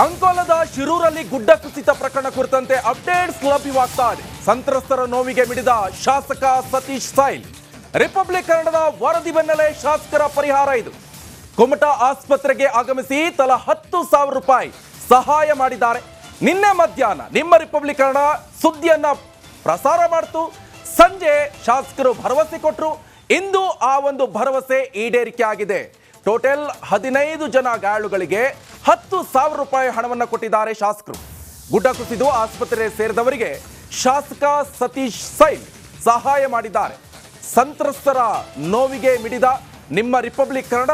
ಅಂಕೋಲದ ಶಿರೂರಲ್ಲಿ ಗುಡ್ಡ ಕುಸಿತ ಪ್ರಕರಣ ಕುರಿತಂತೆ ಅಪ್ಡೇಟ್ಸ್ ಲಭ್ಯವಾಗ್ತಾ ಇದೆ. ಸಂತ್ರಸ್ತರ ನೋವಿಗೆ ಮಿಡಿದ ಶಾಸಕ ಸತೀಶ್ ಸೈಲ್. ರಿಪಬ್ಲಿಕ್ ಕನ್ನಡದ ವರದಿ ಬೆನ್ನಲ್ಲೇ ಶಾಸಕರ ಪರಿಹಾರ ಇದು. ಕುಮಟಾ ಆಸ್ಪತ್ರೆಗೆ ಆಗಮಿಸಿ ತಲಾ 10,000 ರೂಪಾಯಿ ಸಹಾಯ ಮಾಡಿದ್ದಾರೆ. ನಿನ್ನೆ ಮಧ್ಯಾಹ್ನ ನಿಮ್ಮ ರಿಪಬ್ಲಿಕ್ ಕನ್ನಡ ಸುದ್ದಿಯನ್ನ ಪ್ರಸಾರ ಮಾಡಿತು. ಸಂಜೆ ಶಾಸಕರು ಭರವಸೆ ಕೊಟ್ಟರು. ಇಂದು ಆ ಒಂದು ಭರವಸೆ ಈಡೇರಿಕೆ ಆಗಿದೆ. ಟೋಟಲ್ 15 ಜನ ಗಾಯಾಳುಗಳಿಗೆ 10,000 ರೂಪಾಯಿ ಹಣವನ್ನು ಕೊಟ್ಟಿದ್ದಾರೆ ಶಾಸಕರು. ಗುಡ್ಡ ಕುಸಿದು ಆಸ್ಪತ್ರೆ ಸೇರಿದವರಿಗೆ ಶಾಸಕ ಸತೀಶ್ ಸೈಲ್ ಸಹಾಯ ಮಾಡಿದ್ದಾರೆ. ಸಂತ್ರಸ್ತರ ನೋವಿಗೆ ಮಿಡಿದ ನಿಮ್ಮ ರಿಪಬ್ಲಿಕ್ ಕನ್ನಡ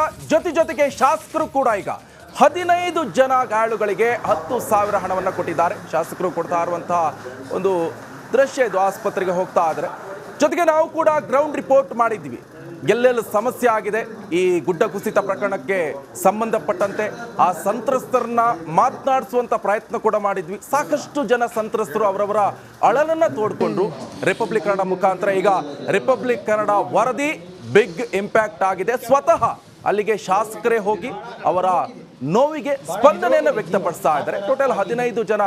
ಜೊತೆಗೆ ಶಾಸಕರು ಕೂಡ ಈಗ 15 ಜನ ಗಾಯಾಳುಗಳಿಗೆ 10,000 ಹಣವನ್ನು ಕೊಟ್ಟಿದ್ದಾರೆ. ಶಾಸಕರು ಕೊಡ್ತಾ ಇರುವಂತಹ ಒಂದು ದೃಶ್ಯ ಇದು. ಆಸ್ಪತ್ರೆಗೆ ಹೋಗ್ತಾ ಇದ್ದಾರೆ. ಜೊತೆಗೆ ನಾವು ಕೂಡ ಗ್ರೌಂಡ್ ರಿಪೋರ್ಟ್ ಮಾಡಿದ್ವಿ. ಎಲ್ಲೆಲ್ಲಿ ಸಮಸ್ಯೆ ಆಗಿದೆ ಈ ಗುಡ್ಡ ಕುಸಿತ ಪ್ರಕರಣಕ್ಕೆ ಸಂಬಂಧಪಟ್ಟಂತೆ ಆ ಸಂತ್ರಸ್ತರನ್ನ ಮಾತನಾಡಿಸುವಂತ ಪ್ರಯತ್ನ ಕೂಡ ಮಾಡಿದ್ವಿ. ಸಾಕಷ್ಟು ಜನ ಸಂತ್ರಸ್ತರು ಅವರವರ ಅಳಲನ್ನ ತೋಡ್ಕೊಂಡ್ರು ರಿಪಬ್ಲಿಕ್ ಕನ್ನಡ ಮುಖಾಂತರ. ಈಗ ರಿಪಬ್ಲಿಕ್ ಕನ್ನಡ ವರದಿ ಬಿಗ್ ಇಂಪ್ಯಾಕ್ಟ್ ಆಗಿದೆ. ಸ್ವತಃ ಅಲ್ಲಿಗೆ ಶಾಸಕರೇ ಹೋಗಿ ಅವರ ನೋವಿಗೆ ಸ್ಪಂದನೆಯನ್ನು ವ್ಯಕ್ತಪಡಿಸ್ತಾ ಇದ್ದಾರೆ. ಟೋಟಲ್ 15 ಜನ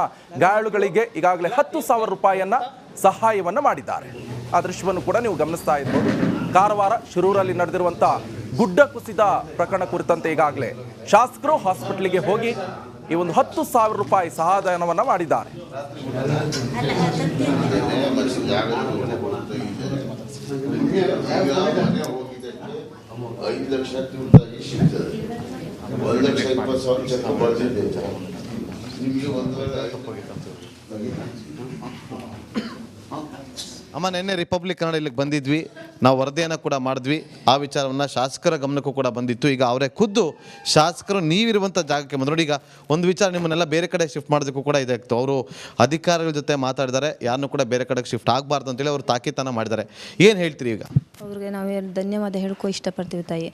ಗಾಯಾಳುಗಳಿಗೆ ಈಗಾಗಲೇ 10,000 ರೂಪಾಯಿಯನ್ನ ಸಹಾಯವನ್ನು ಮಾಡಿದ್ದಾರೆ. ಆ ದೃಶ್ಯವನ್ನು ಕೂಡ ನೀವು ಗಮನಿಸ್ತಾ ಇರ್ಬೋದು. ಕಾರವಾರ ಶಿರೂರಲ್ಲಿ ನಡೆದಿರುವಂತಹ ಗುಡ್ಡ ಕುಸಿದ ಪ್ರಕರಣ ಕುರಿತಂತೆ ಈಗಾಗಲೇ ಶಾಸಕರು ಹಾಸ್ಪಿಟಲ್ಗೆ ಹೋಗಿ ಈ ಒಂದು 10,000 ರೂಪಾಯಿ ಸಹಾಯಧನವನ್ನ ಮಾಡಿದ್ದಾರೆ. ಅಮ್ಮ, ನಿನ್ನೆ ರಿಪಬ್ಲಿಕ್ ಕನ್ನಡ ಇಲ್ಲಿಗೆ ಬಂದಿದ್ವಿ. ನಾವು ವರದಿಯನ್ನು ಕೂಡ ಮಾಡಿದ್ವಿ. ಆ ವಿಚಾರವನ್ನು ಶಾಸಕರ ಗಮನಕ್ಕೂ ಕೂಡ ಬಂದಿತ್ತು. ಈಗ ಅವರೇ ಖುದ್ದು ಶಾಸಕರು ನೀವಿರುವಂಥ ಜಾಗಕ್ಕೆ ಬಂದು ನೋಡಿ. ಈಗ ಒಂದು ವಿಚಾರ, ನಿಮ್ಮನ್ನೆಲ್ಲ ಬೇರೆ ಕಡೆ ಶಿಫ್ಟ್ ಮಾಡೋದಕ್ಕೂ ಕೂಡ ಇದಾಗ್ತು. ಅವರು ಅಧಿಕಾರಿಗಳ ಜೊತೆ ಮಾತಾಡಿದ್ದಾರೆ. ಯಾರನ್ನೂ ಕೂಡ ಬೇರೆ ಕಡೆಗೆ ಶಿಫ್ಟ್ ಆಗಬಾರ್ದು ಅಂತೇಳಿ ಅವರು ತಾಕೀತನ್ನು ಮಾಡಿದ್ದಾರೆ. ಏನು ಹೇಳ್ತೀರಿ ಈಗ? ಅವ್ರಿಗೆ ನಾವು ಧನ್ಯವಾದ ಹೇಳ್ಕೊ ಇಷ್ಟಪಡ್ತೀವಿ ತಾಯಿ.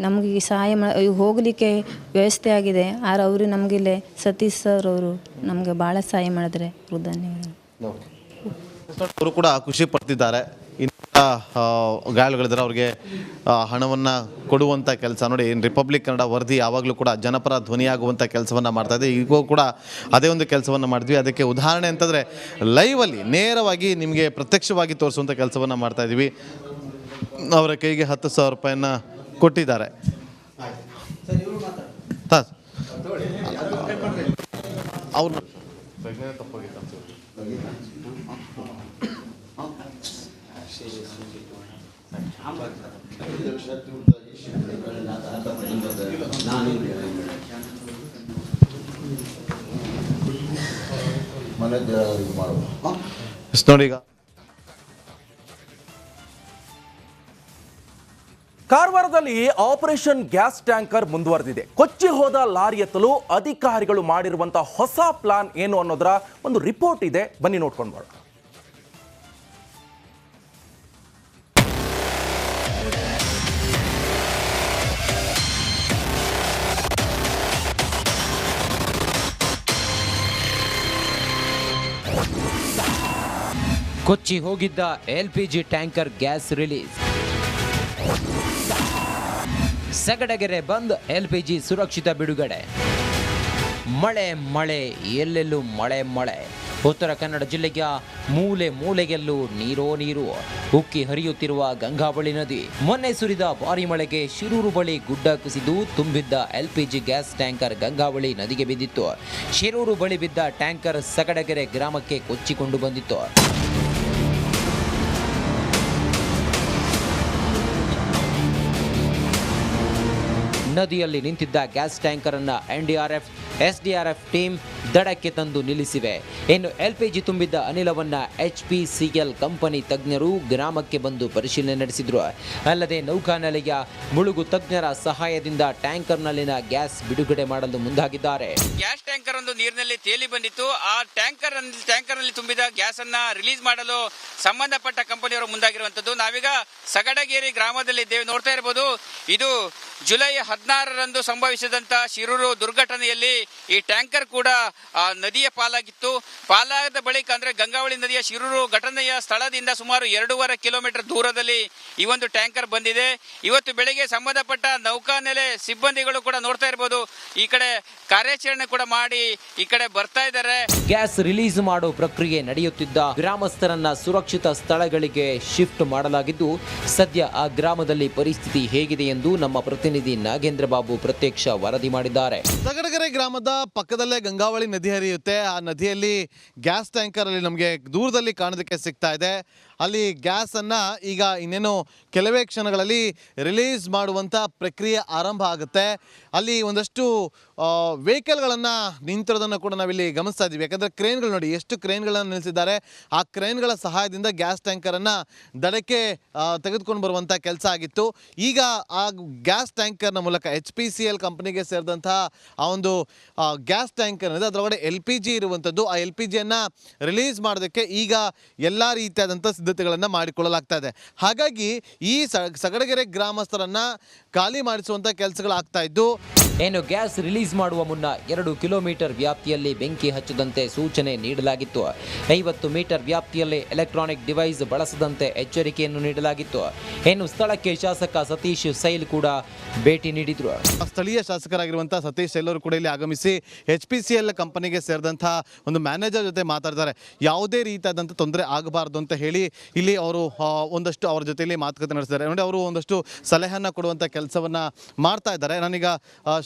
ನಮಗೆ ಈ ಸಹಾಯ ಹೋಗಲಿಕ್ಕೆ ವ್ಯವಸ್ಥೆ ಆಗಿದೆ. ಆದ್ರೆ ಅವರು ನಮಗಿಲ್ಲೇ ಸತೀಶ್ ಸರ್ ಅವರು ನಮಗೆ ಭಾಳ ಸಹಾಯ ಮಾಡಿದ್ರೆ ಅವ್ರಿಗೆ ಧನ್ಯವಾದ. ಅವರು ಕೂಡ ಖುಷಿ ಪಡ್ತಿದ್ದಾರೆ. ಇಂಥ ಗಾಯಾಳುಗಳಿದ್ದಾರೆ, ಅವ್ರಿಗೆ ಹಣವನ್ನು ಕೊಡುವಂಥ ಕೆಲಸ ನೋಡಿ. ರಿಪಬ್ಲಿಕ್ ಕನ್ನಡ ವರದಿ ಯಾವಾಗಲೂ ಕೂಡ ಜನಪರ ಧ್ವನಿಯಾಗುವಂಥ ಕೆಲಸವನ್ನು ಮಾಡ್ತಾಯಿದೆ. ಈಗೂ ಕೂಡ ಅದೇ ಒಂದು ಕೆಲಸವನ್ನು ಮಾಡಿದ್ವಿ. ಅದಕ್ಕೆ ಉದಾಹರಣೆ ಅಂತಂದರೆ ಲೈವಲ್ಲಿ ನೇರವಾಗಿ ನಿಮಗೆ ಪ್ರತ್ಯಕ್ಷವಾಗಿ ತೋರಿಸುವಂಥ ಕೆಲಸವನ್ನು ಮಾಡ್ತಾಯಿದ್ವಿ. ಅವರ ಕೈಗೆ 10,000 ರೂಪಾಯಿಯನ್ನು ಕೊಟ್ಟಿದ್ದಾರೆ. ಅವ್ರು ನೋಡಿ. ಈಗ ಕಾರವಾರದಲ್ಲಿ ಆಪರೇಷನ್ ಗ್ಯಾಸ್ ಟ್ಯಾಂಕರ್ ಮುಂದುವರೆದಿದೆ. ಕೊಚ್ಚಿ ಹೋದ ಲಾರಿ ಎತ್ತಲು ಅಧಿಕಾರಿಗಳು ಮಾಡಿರುವಂತಹ ಹೊಸ ಪ್ಲಾನ್ ಏನು ಅನ್ನೋದರ ಒಂದು ರಿಪೋರ್ಟ್ ಇದೆ. ಬನ್ನಿ ನೋಡ್ಕೊಂಡು ಬರೋಣ. ಕೊಚ್ಚಿ ಹೋಗಿದ್ದ LPG ಟ್ಯಾಂಕರ್ ಗ್ಯಾಸ್ ರಿಲೀಸ್. ಸಗಡಗೆರೆ ಬಂದ್ LPG ಸುರಕ್ಷಿತ ಬಿಡುಗಡೆ. ಮಳೆ ಎಲ್ಲೆಲ್ಲೂ ಮಳೆ. ಉತ್ತರ ಕನ್ನಡ ಜಿಲ್ಲೆಯ ಮೂಲೆ ಮೂಲೆಗೆಲ್ಲೂ ನೀರು ಉಕ್ಕಿ ಹರಿಯುತ್ತಿರುವ ಗಂಗಾವಳಿ ನದಿ. ಮೊನ್ನೆ ಸುರಿದ ಭಾರಿ ಮಳೆಗೆ ಶಿರೂರು ಬಳಿ ಗುಡ್ಡ ಕುಸಿದು ತುಂಬಿದ್ದ LPG ಗ್ಯಾಸ್ ಟ್ಯಾಂಕರ್ ಗಂಗಾವಳಿ ನದಿಗೆ ಬಿದ್ದಿತ್ತು. ಶಿರೂರು ಬಳಿ ಬಿದ್ದ ಟ್ಯಾಂಕರ್ ಸಗಡಗೆರೆ ಗ್ರಾಮಕ್ಕೆ ಕೊಚ್ಚಿಕೊಂಡು ಬಂದಿತ್ತು. ನದಿಯಲ್ಲಿ ನಿಂತಿದ್ದ ಗ್ಯಾಸ್ ಟ್ಯಾಂಕರ್ ಅನ್ನ NDRF, SDRF ಟೀಮ್ ದಡಕ್ಕೆ ತಂದು ನಿಲ್ಲಿಸಿವೆ. ಇನ್ನು LPG ತುಂಬಿದ್ದ ಅನಿಲವನ್ನ HPCL ಕಂಪನಿ ತಜ್ಞರು ಗ್ರಾಮಕ್ಕೆ ಬಂದು ಪರಿಶೀಲನೆ ನಡೆಸಿದ್ರು. ಅಲ್ಲದೆ ನೌಕಾನೆಲೆಯ ಮುಳುಗು ತಜ್ಞರ ಸಹಾಯದಿಂದ ಟ್ಯಾಂಕರ್ನಲ್ಲಿನ ಗ್ಯಾಸ್ ಬಿಡುಗಡೆ ಮಾಡಲು ಮುಂದಾಗಿದ್ದಾರೆ. ಗ್ಯಾಸ್ ಟ್ಯಾಂಕರ್ ಒಂದು ನೀರಿನಲ್ಲಿ ತೇಲಿ ಬಂದಿತ್ತು. ಆ ಟ್ಯಾಂಕರ್ ನಲ್ಲಿ ತುಂಬಿದ ಗ್ಯಾಸ್ ಅನ್ನ ರಿಲೀಸ್ ಮಾಡಲು ಸಂಬಂಧಪಟ್ಟ ಕಂಪನಿಯವರು ಮುಂದಾಗಿರುವಂತದ್ದು. ನಾವೀಗ ಸಗಡಗೇರಿ ಗ್ರಾಮದಲ್ಲಿ ಇದ್ದೇವೆ. ನೋಡ್ತಾ ಇರಬಹುದು, ಇದು ಜುಲೈ 16ರಂದು ಸಂಭವಿಸಿದಂತ ಶಿರೂರು ದುರ್ಘಟನೆಯಲ್ಲಿ ಈ ಟ್ಯಾಂಕರ್ ಕೂಡ ನದಿಯ ಪಾಲಾದ ಬಳಿಕ ಅಂದ್ರೆ ಗಂಗಾವಳಿ ನದಿಯ ಶಿರೂರು ಘಟನೆಯ ಸ್ಥಳದಿಂದ ಸುಮಾರು 2.5 ಕಿಲೋಮೀಟರ್ ದೂರದಲ್ಲಿ ಈ ಒಂದು ಟ್ಯಾಂಕರ್ ಬಂದಿದೆ. ಇವತ್ತು ಬೆಳಿಗ್ಗೆ ಸಂಬಂಧಪಟ್ಟ ನೌಕಾನೆಲೆ ಸಿಬ್ಬಂದಿಗಳು ಕೂಡ ನೋಡ್ತಾ ಇರಬಹುದು, ಈ ಕಡೆ ಕಾರ್ಯಾಚರಣೆ ಕೂಡ ಮಾಡಿ ಈ ಕಡೆ ಬರ್ತಾ ಇದ್ದಾರೆ. ಗ್ಯಾಸ್ ರಿಲೀಸ್ ಮಾಡೋ ಪ್ರಕ್ರಿಯೆ ನಡೆಯುತ್ತಿದ್ದ ಗ್ರಾಮಸ್ಥರನ್ನ ಸುರಕ್ಷಿತ ಸ್ಥಳಗಳಿಗೆ ಶಿಫ್ಟ್ ಮಾಡಲಾಗಿದ್ದು, ಸದ್ಯ ಆ ಗ್ರಾಮದಲ್ಲಿ ಪರಿಸ್ಥಿತಿ ಹೇಗಿದೆ ಎಂದು ನಮ್ಮ ಪ್ರತಿನಿಧಿ ನಾಗೇಂದ್ರ ಬಾಬು ಪ್ರತ್ಯಕ್ಷ ವರದಿ ಮಾಡಿದ್ದಾರೆ. ಸಗಡಗೆರೆ ಗ್ರಾಮದ ಪಕ್ಕದಲ್ಲೇ ಗಂಗಾವಳಿ ನದಿ ಹರಿಯುತ್ತೆ. ಆ ನದಿಯಲ್ಲಿ ಗ್ಯಾಸ್ ಟ್ಯಾಂಕರ್ ಅಲ್ಲಿ ನಮಗೆ ದೂರದಲ್ಲಿ ಕಾಣೋದಕ್ಕೆ ಸಿಗ್ತಾ ಇದೆ. ಅಲ್ಲಿ ಗ್ಯಾಸ್ ಅನ್ನ ಈಗ ಇನ್ನೇನು ಕೆಲವೇ ಕ್ಷಣಗಳಲ್ಲಿ ರಿಲೀಸ್ ಮಾಡುವಂಥ ಪ್ರಕ್ರಿಯೆ ಆರಂಭ ಆಗುತ್ತೆ. ಅಲ್ಲಿ ಒಂದಷ್ಟು ವೆಹಿಕಲ್ಗಳನ್ನು ನಿಂತಿರೋದನ್ನು ಕೂಡ ನಾವಿಲ್ಲಿ ಗಮನಿಸ್ತಾ ಇದ್ದೀವಿ. ಯಾಕಂದರೆ ಕ್ರೇನ್ಗಳು ನೋಡಿ ಎಷ್ಟು ಕ್ರೇನ್ಗಳನ್ನು ನಿಲ್ಲಿಸಿದ್ದಾರೆ. ಆ ಕ್ರೇನ್ಗಳ ಸಹಾಯದಿಂದ ಗ್ಯಾಸ್ ಟ್ಯಾಂಕರನ್ನು ದಡಕ್ಕೆ ತೆಗೆದುಕೊಂಡು ಬರುವಂಥ ಕೆಲಸ ಆಗಿತ್ತು. ಈಗ ಆ ಗ್ಯಾಸ್ ಟ್ಯಾಂಕರ್ನ ಮೂಲಕ HPCL ಕಂಪನಿಗೆ ಸೇರಿದಂತಹ ಆ ಒಂದು ಗ್ಯಾಸ್ ಟ್ಯಾಂಕರ್ ಇದೆ, ಅದರೊಳಗಡೆ LPG ಇರುವಂಥದ್ದು. ಆ LPGಯನ್ನು ರಿಲೀಸ್ ಮಾಡೋದಕ್ಕೆ ಈಗ ಎಲ್ಲ ರೀತಿಯಾದಂಥ ಸಿದ್ಧತೆಗಳನ್ನು ಮಾಡಿಕೊಳ್ಳಲಾಗ್ತಾ ಇದೆ. ಹಾಗಾಗಿ ಈ ಸಗಡಗೆರೆ ಗ್ರಾಮಸ್ಥರನ್ನು ಖಾಲಿ ಮಾಡಿಸುವಂಥ ಕೆಲಸಗಳಾಗ್ತಾ ಇದ್ದು, ಏನು ಗ್ಯಾಸ್ ರಿಲೀಸ್ ಮಾಡುವ ಮುನ್ನ 2 ಕಿಲೋಮೀಟರ್ ವ್ಯಾಪ್ತಿಯಲ್ಲಿ ಬೆಂಕಿ ಹಚ್ಚದಂತೆ ಸೂಚನೆ ನೀಡಲಾಗಿತ್ತು. 50 ಮೀಟರ್ ವ್ಯಾಪ್ತಿಯಲ್ಲಿ ಎಲೆಕ್ಟ್ರಾನಿಕ್ ಡಿವೈಸ್ ಬಳಸದಂತೆ ಎಚ್ಚರಿಕೆಯನ್ನು ನೀಡಲಾಗಿತ್ತು. ಇನ್ನು ಸ್ಥಳಕ್ಕೆ ಶಾಸಕ ಸತೀಶ್ ಸೈಲ್ ಕೂಡ ಭೇಟಿ ನೀಡಿದ್ರು. ಸ್ಥಳೀಯ ಶಾಸಕರಾಗಿರುವಂಥ ಸತೀಶ್ ಸೈಲ್ ಅವರು ಕೂಡ ಇಲ್ಲಿ ಆಗಮಿಸಿ HPCL ಕಂಪನಿಗೆ ಸೇರಿದಂತಹ ಒಂದು ಮ್ಯಾನೇಜರ್ ಜೊತೆ ಮಾತಾಡ್ತಾರೆ. ಯಾವುದೇ ರೀತಿಯಾದಂಥ ತೊಂದರೆ ಆಗಬಾರ್ದು ಅಂತ ಹೇಳಿ ಇಲ್ಲಿ ಅವರು ಒಂದಷ್ಟು ಅವ್ರ ಜೊತೆಯಲ್ಲಿ ಮಾತುಕತೆ ನಡೆಸಿದ್ದಾರೆ. ನೋಡಿ, ಅವರು ಒಂದಷ್ಟು ಸಲಹೆಯನ್ನು ಕೊಡುವಂಥ ಕೆಲಸವನ್ನು ಮಾಡ್ತಾ ಇದ್ದಾರೆ. ನಾನೀಗ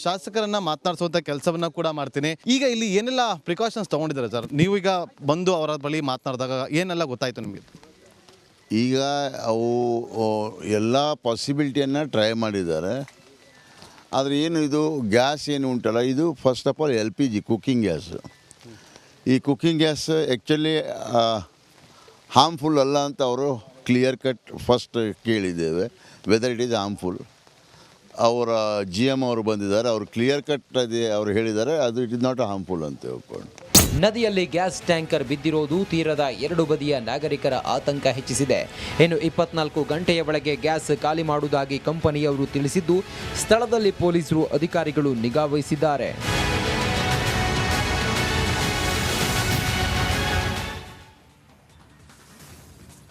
ಶಾಸಕರನ್ನ ಮಾತನಾಡಿಸುವಂಥ ಕೆಲಸವನ್ನು ಕೂಡ ಮಾಡ್ತೀನಿ. ಈಗ ಇಲ್ಲಿ ಏನೆಲ್ಲ ಪ್ರಿಕಾಷನ್ಸ್ ತೊಗೊಂಡಿದ್ದಾರೆ ಸರ್? ನೀವು ಈಗ ಬಂದು ಅವರ ಬಳಿ ಮಾತನಾಡಿದಾಗ ಏನೆಲ್ಲ ಗೊತ್ತಾಯಿತು ನಿಮಗೆ? ಈಗ ಅವು ಎಲ್ಲ ಪಾಸಿಬಿಲಿಟಿಯನ್ನು ಟ್ರೈ ಮಾಡಿದ್ದಾರೆ. ಆದರೆ ಏನು ಇದು ಗ್ಯಾಸ್ ಏನು ಉಂಟಲ್ಲ, ಇದು first of all LPG cooking gas. ಈ ಕುಕ್ಕಿಂಗ್ ಗ್ಯಾಸ್ ಆ್ಯಕ್ಚುಲಿ ಹಾರ್ಮ್ಫುಲ್ ಅಲ್ಲ ಅಂತ ಅವರು ಕ್ಲಿಯರ್ ಕಟ್ ಫಸ್ಟ್ ಕೇಳಿದ್ದೇವೆ, ವೆದರ್ ಇಟ್ ಈಸ್ ಹಾರ್ಮ್ಫುಲ್. ಅವರ GM ಅವರು ಬಂದಿದ್ದಾರೆ, ಅವರು ಕ್ಲಿಯರ್ ಕಟ್ ಅವರು ಹೇಳಿದ್ದಾರೆ ಅದು ಇಟ್ ಇಸ್ ನಾಟ್ ಹಾರ್ಮ್ಫುಲ್ ಅಂತ ಹೇಳ್ಕೊಂಡು. ನದಿಯಲ್ಲಿ ಗ್ಯಾಸ್ ಟ್ಯಾಂಕರ್ ಬಿದ್ದಿರೋದು ತೀರದ 2 ಬದಿಯ ನಾಗರಿಕರ ಆತಂಕ ಹೆಚ್ಚಿಸಿದೆ. ಇನ್ನು 24 ಗಂಟೆಯ ಒಳಗೆ ಗ್ಯಾಸ್ ಖಾಲಿ ಮಾಡುವುದಾಗಿ ಕಂಪನಿಯವರು ತಿಳಿಸಿದ್ದು, ಸ್ಥಳದಲ್ಲಿ ಪೊಲೀಸರು ಅಧಿಕಾರಿಗಳು ನಿಗಾ ವಹಿಸಿದ್ದಾರೆ.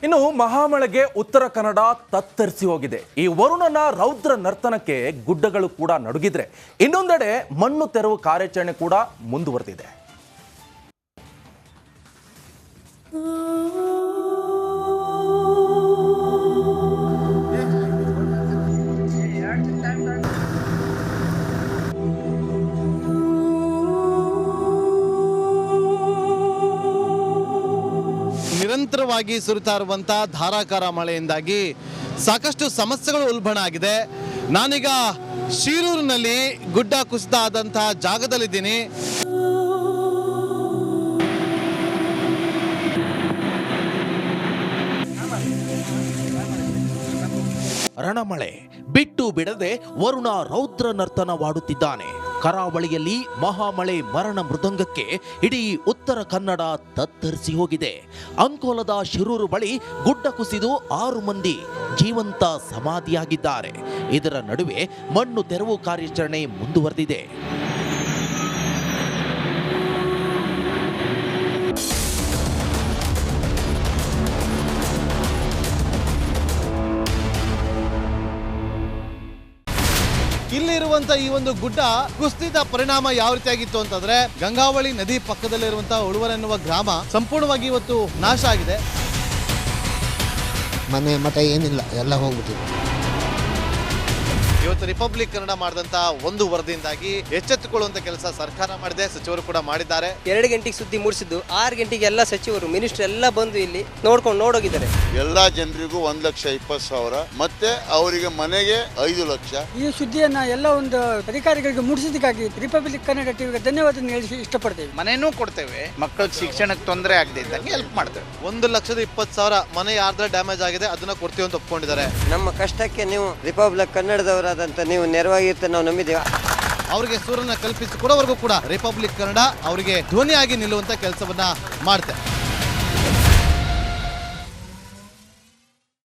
ಇನ್ನು ಮಹಾಮಳೆಗೆ ಉತ್ತರ ಕನ್ನಡ ತತ್ತರಿಸಿ ಹೋಗಿದೆ. ಈ ವರುಣನ ರೌದ್ರ ನರ್ತನಕ್ಕೆ ಗುಡ್ಡಗಳು ಕೂಡ ನಡುಗಿದ್ರೆ, ಇನ್ನೊಂದೆಡೆ ಮಣ್ಣು ತೆರವು ಕಾರ್ಯಾಚರಣೆ ಕೂಡ ಮುಂದುವರೆದಿದೆ. ನಿರಂತರವಾಗಿ ಸುರಿತಾ ಇರುವಂಥ ಧಾರಾಕಾರ ಮಳೆಯಿಂದಾಗಿ ಸಾಕಷ್ಟು ಸಮಸ್ಯೆಗಳು ಉಲ್ಬಣ ಆಗಿದೆ. ನಾನೀಗ ಶಿರೂರಿನಲ್ಲಿ ಗುಡ್ಡ ಕುಸಿತ ಆದಂತಹ ಜಾಗದಲ್ಲಿದ್ದೀನಿ. ರಣಮಳೆ ಬಿಟ್ಟು ಬಿಡದೆ ವರುಣ ರೌದ್ರ ನರ್ತನವಾಡುತ್ತಿದ್ದಾನೆ. ಕರಾವಳಿಯಲ್ಲಿ ಮಹಾಮಳೆ ಮರಣ ಮೃದಂಗಕ್ಕೆ ಇಡೀ ಉತ್ತರ ಕನ್ನಡ ತತ್ತರಿಸಿ ಹೋಗಿದೆ. ಅಂಕೋಲದ ಶಿರೂರು ಬಳಿ ಗುಡ್ಡ ಕುಸಿದು 6 ಮಂದಿ ಜೀವಂತ ಸಮಾಧಿಯಾಗಿದ್ದಾರೆ. ಇದರ ನಡುವೆ ಮಣ್ಣು ತೆರವು ಕಾರ್ಯಾಚರಣೆ ಮುಂದುವರೆದಿದೆ. ಇಲ್ಲಿರುವಂತ ಈ ಒಂದು ಗುಡ್ಡ ಕುಸಿದ ಪರಿಣಾಮ ಯಾವ ರೀತಿಯಾಗಿತ್ತು ಅಂತಂದ್ರೆ, ಗಂಗಾವಳಿ ನದಿ ಪಕ್ಕದಲ್ಲಿರುವಂತಹ ಉಳುವರ ಎನ್ನುವ ಗ್ರಾಮ ಸಂಪೂರ್ಣವಾಗಿ ಇವತ್ತು ನಾಶ ಆಗಿದೆ. ಮನೆ ಮಠ ಏನಿಲ್ಲ, ಎಲ್ಲ ಹೋಗ್ಬಿಟ್ಟಿದೆ. ಇವತ್ತು ರಿಪಬ್ಲಿಕ್ ಕನ್ನಡ ಮಾಡಿದಂತ ಒಂದು ವರದಿಯಿಂದಾಗಿ ಎಚ್ಚೆತ್ತುಕೊಳ್ಳುವಂತ ಕೆಲಸ ಸರ್ಕಾರ ಮಾಡಿದೆ, ಸಚಿವರು ಕೂಡ ಮಾಡಿದ್ದಾರೆ. 2 ಗಂಟೆಗೆ ಸುದ್ದಿ ಮೂಡಿಸಿದ್ದು 6 ಗಂಟೆಗೆ ಎಲ್ಲ ಸಚಿವರು ಮಿನಿಸ್ಟರ್ ಎಲ್ಲ ಬಂದು ಇಲ್ಲಿ ನೋಡೋಗಿದ್ದಾರೆ. ಎಲ್ಲ ಜನರಿಗೂ 1,20,000 ಮತ್ತೆ ಅವರಿಗೆ ಮನೆಗೆ 5 ಲಕ್ಷ. ಈ ಸುದ್ದಿಯನ್ನ ಎಲ್ಲ ಒಂದು ಅಧಿಕಾರಿಗಳಿಗೆ ಮೂಡಿಸಿದ್ದಕ್ಕಾಗಿ ರಿಪಬ್ಲಿಕ್ ಕನ್ನಡ ಟಿವಿಗೆ ಧನ್ಯವಾದ ಹೇಳಿ ಇಷ್ಟಪಡ್ತೇವೆ. ಮನೆನೂ ಕೊಡ್ತೇವೆ, ಮಕ್ಕಳ ಶಿಕ್ಷಣಕ್ಕೆ ತೊಂದರೆ ಆಗದೆ ಇದ್ದಂಗೆ ಹೆಲ್ಪ್ ಮಾಡ್ತೇವೆ. 1,20,000 ಮನೆ ಯಾರ್ದ್ರ ಡ್ಯಾಮೇಜ್ ಆಗಿದೆ ಅದನ್ನ ಕೊಡ್ತೀವಿ ಅಂತ ಒಪ್ಕೊಂಡಿದ್ದಾರೆ. ನಮ್ಮ ಕಷ್ಟಕ್ಕೆ ನೀವು ರಿಪಬ್ಲಿಕ್ ಕನ್ನಡದವರಾದಂತ ನೀವು ನೆರವಾಗಿರುತ್ತೆ ನಾವು ನಂಬಿದ್ದೇವೆ. ಅವರಿಗೆ ಸೂರನ್ನ ಕಲ್ಪಿಸಿಕೊಡೋವರೆಗೂ ಕೂಡ ರಿಪಬ್ಲಿಕ್ ಕನ್ನಡ ಅವರಿಗೆ ಧ್ವನಿಯಾಗಿ ನಿಲ್ಲುವಂತ ಕೆಲಸವನ್ನ ಮಾಡುತ್ತೆ.